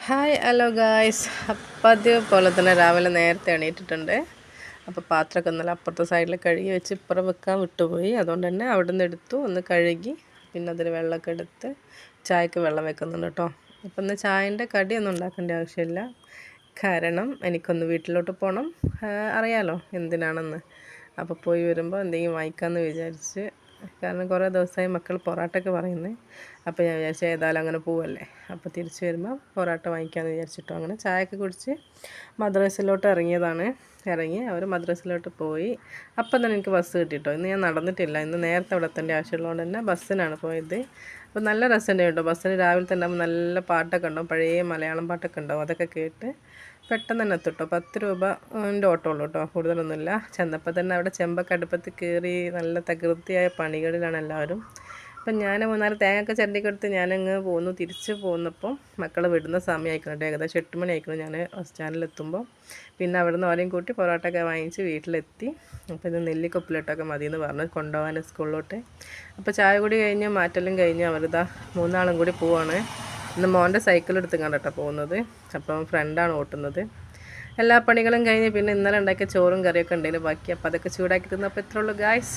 Hi hello guys. അപ്പം അതേപോലെ തന്നെ രാവിലെ നേരത്തെ എണീറ്റിട്ടുണ്ട്. അപ്പോൾ പാത്രമൊക്കെ നല്ല അപ്പുറത്തെ സൈഡിൽ കഴുകി വെച്ച് ഇപ്പുറം വെക്കാൻ വിട്ടുപോയി. അതുകൊണ്ട് തന്നെ അവിടെ നിന്ന് എടുത്തു ഒന്ന് കഴുകി പിന്നെ അതിൽ വെള്ളമൊക്കെ എടുത്ത് ചായക്ക് വെള്ളം വെക്കുന്നുണ്ട് കേട്ടോ. അപ്പം ഇന്ന് ചായൻ്റെ കടിയൊന്നും ഉണ്ടാക്കേണ്ട ആവശ്യമില്ല. കാരണം എനിക്കൊന്ന് വീട്ടിലോട്ട് പോകണം. അറിയാലോ എന്തിനാണെന്ന്. അപ്പോൾ പോയി വരുമ്പോൾ എന്തെങ്കിലും വാങ്ങിക്കാമെന്ന് വിചാരിച്ച്. കാരണം കുറേ ദിവസമായി മക്കൾ പൊറാട്ടയൊക്കെ പറയുന്നത്. അപ്പോൾ ഞാൻ വിചാരിച്ചു ഏതായാലും അങ്ങനെ പോവല്ലേ, അപ്പോൾ തിരിച്ച് വരുമ്പോൾ പൊറാട്ട വാങ്ങിക്കാമെന്ന് വിചാരിച്ചിട്ടോ അങ്ങനെ ചായയൊക്കെ കുടിച്ച് മദ്രസയിലോട്ട് ഇറങ്ങിയതാണ്. ഇറങ്ങി അവർ മദ്രസയിലോട്ട് പോയി. അപ്പം തന്നെ എനിക്ക് ബസ് കിട്ടിയിട്ടോ. ഇന്ന് ഞാൻ നടന്നിട്ടില്ല, ഇന്ന് നേരത്തെ അവിടെ എത്തേണ്ട ആവശ്യമുള്ളതുകൊണ്ട് തന്നെ ബസ്സിനാണ് പോയത്. അപ്പോൾ നല്ല രസമുണ്ട് കേട്ടോ. ബസ്സിന് രാവിലെ തന്നെ ആകുമ്പോൾ നല്ല പാട്ടൊക്കെ ഉണ്ടാവും, പഴയ മലയാളം പാട്ടൊക്കെ ഉണ്ടാവും. അതൊക്കെ കേട്ട് പെട്ടെന്ന് തന്നെ എത്തും കേട്ടോ. 10 രൂപൻ്റെ ഓട്ടോ ഉള്ളൂ കേട്ടോ, കൂടുതലൊന്നുമില്ല. ചെന്നപ്പോൾ തന്നെ അവിടെ ചെമ്പൊക്കെ അടുപ്പത്ത് കയറി നല്ല തകൃതിയായ പണികളിലാണ് എല്ലാവരും. അപ്പം ഞാൻ 3-4 തേങ്ങയൊക്കെ ചിരണ്ടിക്കൊടുത്ത് ഞാനങ്ങ് പോന്നു. തിരിച്ച് പോന്നപ്പോൾ മക്കൾ വിടുന്ന സമയമായിക്കണം, ഏകദേശം 8 മണി ആയിക്കണം ഞാൻ ബസ് സ്റ്റാൻഡിലെത്തുമ്പോൾ. പിന്നെ അവിടെ നിന്ന് ഓരെയും കൂട്ടി പൊറോട്ടയൊക്കെ വാങ്ങിച്ച് വീട്ടിലെത്തി. അപ്പോൾ ഇത് നെല്ലിക്കൊപ്പിലിട്ടൊക്കെ മതിയെന്ന് പറഞ്ഞ് കൊണ്ടുപോകാൻ സ്കൂളിലോട്ട്. അപ്പോൾ ചായ കൂടി കഴിഞ്ഞ് മാറ്റലും കഴിഞ്ഞ് അവരിതാ 3 ആളും കൂടി പോവാണ്. ഇന്ന് മോൻ്റെ സൈക്കിൾ എടുത്ത് കണ്ടിട്ടാണ് പോകുന്നത്. അപ്പം ഫ്രണ്ടാണ് ഓട്ടുന്നത്. എല്ലാ പണികളും കഴിഞ്ഞ് പിന്നെ ഇന്നലെ ഉണ്ടാക്കിയ ചോറും കറിയൊക്കെ ഉണ്ടായിരുന്നു ബാക്കി. അപ്പോൾ അതൊക്കെ ചൂടാക്കി തിന്നപ്പോൾ ഇത്രയുള്ളൂ ഗായ്സ്.